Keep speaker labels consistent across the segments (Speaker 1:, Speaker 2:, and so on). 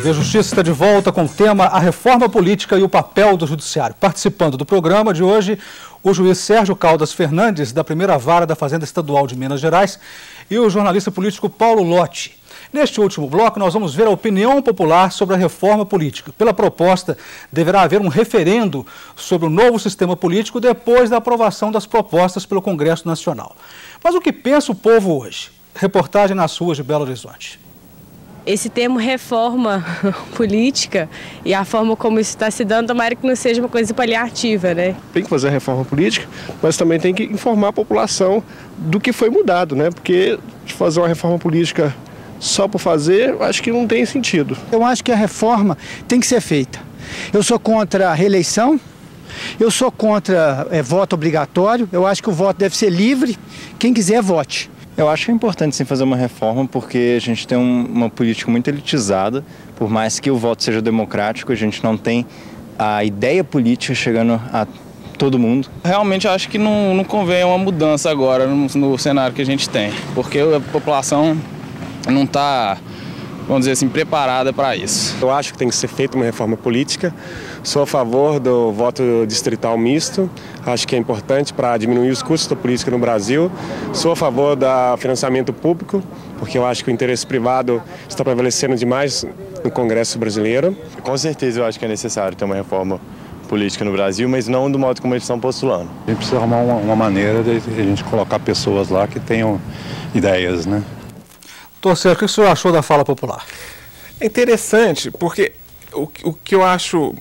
Speaker 1: TV Justiça está de volta com o tema A Reforma Política e o Papel do Judiciário. Participando do programa de hoje, o juiz Sérgio Caldas Fernandes, da primeira vara da Fazenda Estadual de Minas Gerais, e o jornalista político Paulo Lotti. Neste último bloco, nós vamos ver a opinião popular sobre a reforma política. Pela proposta, deverá haver um referendo sobre o novo sistema político depois da aprovação das propostas pelo Congresso Nacional. Mas o que pensa o povo hoje? Reportagem nas ruas de Belo Horizonte.
Speaker 2: Esse termo reforma política e a forma como isso está se dando, tomara que não seja uma coisa paliativa, né?
Speaker 3: Tem que fazer a reforma política, mas também tem que informar a população do que foi mudado, né? Porque de fazer uma reforma política só por fazer, eu acho que não tem sentido.
Speaker 4: Eu acho que a reforma tem que ser feita. Eu sou contra a reeleição, eu sou contra voto obrigatório, eu acho que o voto deve ser livre, quem quiser vote.
Speaker 5: Eu acho que é importante sim fazer uma reforma porque a gente tem uma política muito elitizada, por mais que o voto seja democrático, a gente não tem a ideia política chegando a todo mundo.
Speaker 6: Realmente eu acho que não convém uma mudança agora no cenário que a gente tem, porque a população não está, vamos dizer assim, preparada para isso.
Speaker 3: Eu acho que tem que ser feita uma reforma política. Sou a favor do voto distrital misto. Acho que é importante para diminuir os custos da política no Brasil. Sou a favor do financiamento público, porque eu acho que o interesse privado está prevalecendo demais no Congresso brasileiro.
Speaker 5: Com certeza eu acho que é necessário ter uma reforma política no Brasil, mas não do modo como eles estão postulando.
Speaker 7: A gente precisa arrumar uma maneira de a gente colocar pessoas lá que tenham ideias, né?
Speaker 1: Doutor Sérgio, o que o senhor achou da fala popular?
Speaker 8: É interessante, porque o que eu acho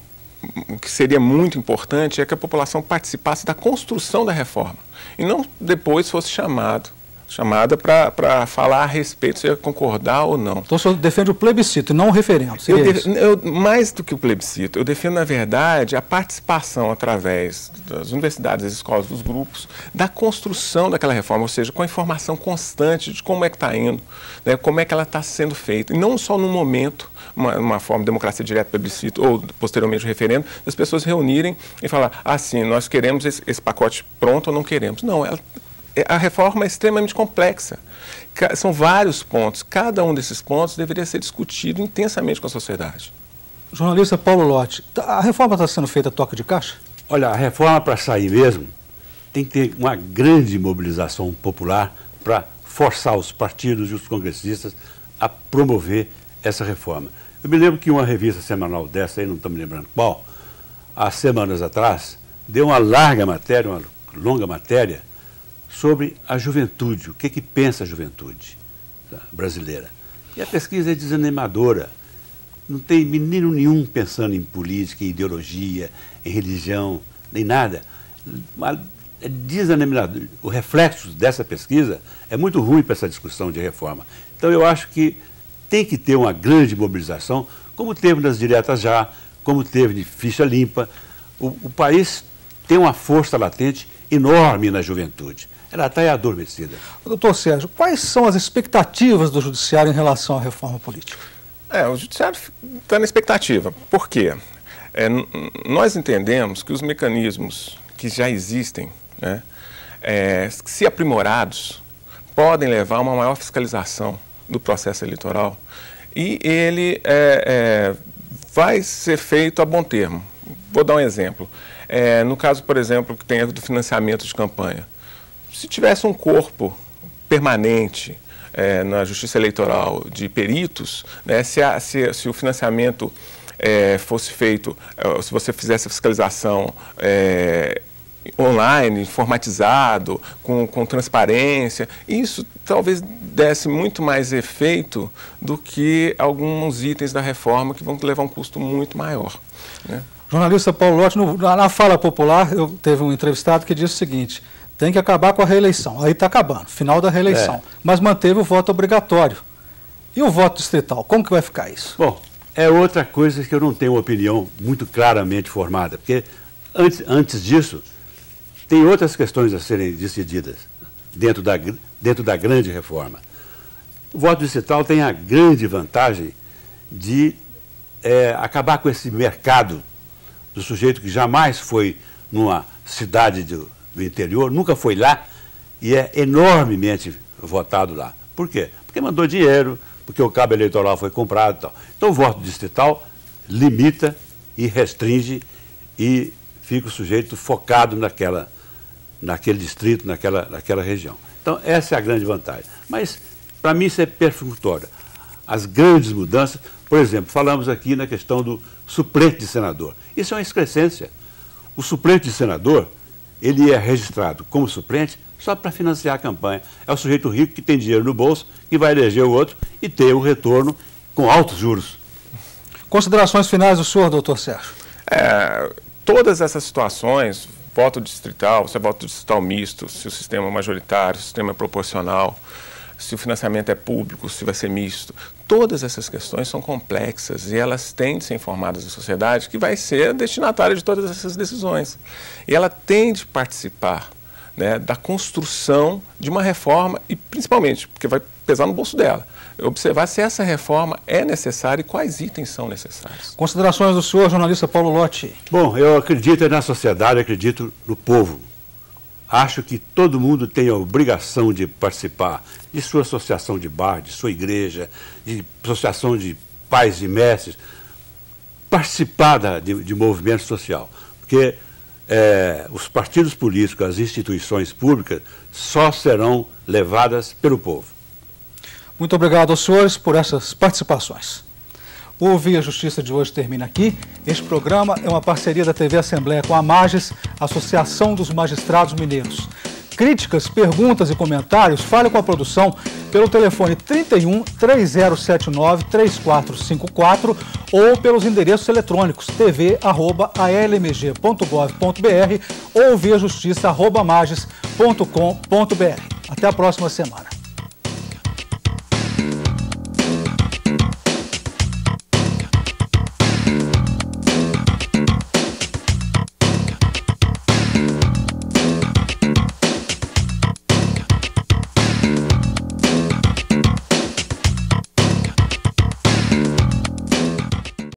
Speaker 8: que seria muito importante é que a população participasse da construção da reforma e não depois fosse chamada para falar a respeito, se ia concordar ou não.
Speaker 1: Então o senhor defende o plebiscito e não o referendo?
Speaker 8: Mais do que o plebiscito, eu defendo, na verdade, a participação através das universidades, das escolas, dos grupos, da construção daquela reforma, ou seja, com a informação constante de como é que está indo, né, como é que ela está sendo feita, e não só no momento, uma forma de democracia direta, plebiscito, ou posteriormente o referendo, das pessoas reunirem e falar, sim, nós queremos esse pacote pronto ou não queremos. Não, a reforma é extremamente complexa. São vários pontos. Cada um desses pontos deveria ser discutido intensamente com a sociedade.
Speaker 1: Jornalista Paulo Lotti, a reforma está sendo feita a toque de caixa?
Speaker 9: Olha, a reforma para sair mesmo tem que ter uma grande mobilização popular para forçar os partidos e os congressistas a promover essa reforma. Eu me lembro que uma revista semanal dessa, aí não estou me lembrando qual, há semanas atrás, deu uma larga matéria, uma longa matéria, sobre a juventude, o que pensa a juventude brasileira. E a pesquisa é desanimadora. Não tem menino nenhum pensando em política, em ideologia, em religião, nem nada. É desanimador. O reflexo dessa pesquisa é muito ruim para essa discussão de reforma. Então eu acho que tem que ter uma grande mobilização, como teve nas diretas já, como teve de ficha limpa. O país tem uma força latente enorme na juventude. Ela está adormecida.
Speaker 1: Doutor Sérgio, quais são as expectativas do Judiciário em relação à reforma política?
Speaker 8: O Judiciário está na expectativa. Por quê? Nós entendemos que os mecanismos que já existem, né, se aprimorados, podem levar a uma maior fiscalização do processo eleitoral e ele vai ser feito a bom termo. Vou dar um exemplo. No caso, por exemplo, que tem do financiamento de campanha. Se tivesse um corpo permanente na Justiça Eleitoral de peritos, né, se o financiamento fosse feito, se você fizesse a fiscalização online, informatizado, com transparência, isso talvez desse muito mais efeito do que alguns itens da reforma que vão levar um custo muito maior, né?
Speaker 1: Jornalista Paulo Lotti, na fala popular, teve um entrevistado que disse o seguinte: tem que acabar com a reeleição. Aí está acabando, final da reeleição. Mas manteve o voto obrigatório. E o voto distrital, como que vai ficar isso?
Speaker 9: Bom, é outra coisa que eu não tenho uma opinião muito claramente formada, porque antes disso, tem outras questões a serem decididas dentro da grande reforma. O voto distrital tem a grande vantagem de acabar com esse mercado do sujeito que jamais foi numa cidade do interior, nunca foi lá e é enormemente votado lá. Por quê? Porque mandou dinheiro, porque o cabo eleitoral foi comprado e tal. Então o voto distrital limita e restringe e fica o sujeito focado naquele distrito, naquela região. Então essa é a grande vantagem. Mas para mim isso é perfunctório. As grandes mudanças, por exemplo, falamos aqui na questão do suplente de senador. Isso é uma excrescência. O suplente de senador, ele é registrado como suplente só para financiar a campanha. É o sujeito rico que tem dinheiro no bolso, que vai eleger o outro e ter o retorno com altos juros.
Speaker 1: Considerações finais do senhor, doutor Sérgio?
Speaker 8: Todas essas situações, voto distrital, se é voto distrital misto, se o sistema é majoritário, se o sistema é proporcional, se o financiamento é público, se vai ser misto, todas essas questões são complexas e elas têm de ser informadas à sociedade, que vai ser destinatária de todas essas decisões. E ela tem de participar, né, da construção de uma reforma e, principalmente, porque vai pesar no bolso dela, observar se essa reforma é necessária e quais itens são necessários.
Speaker 1: Considerações do senhor, jornalista Paulo Lotti.
Speaker 9: Bom, eu acredito na sociedade, acredito no povo. Acho que todo mundo tem a obrigação de participar de sua associação de bar, de sua igreja, de associação de pais e mestres, participar de movimento social, porque os partidos políticos, as instituições públicas só serão levadas pelo povo.
Speaker 1: Muito obrigado aos senhores por essas participações. O Via Justiça de hoje termina aqui. Este programa é uma parceria da TV Assembleia com a MAGES, Associação dos Magistrados Mineiros. Críticas, perguntas e comentários, fale com a produção pelo telefone 31 3079 3454 ou pelos endereços eletrônicos tv@almg.gov.br ou viajustiça@mages.com.br. Até a próxima semana.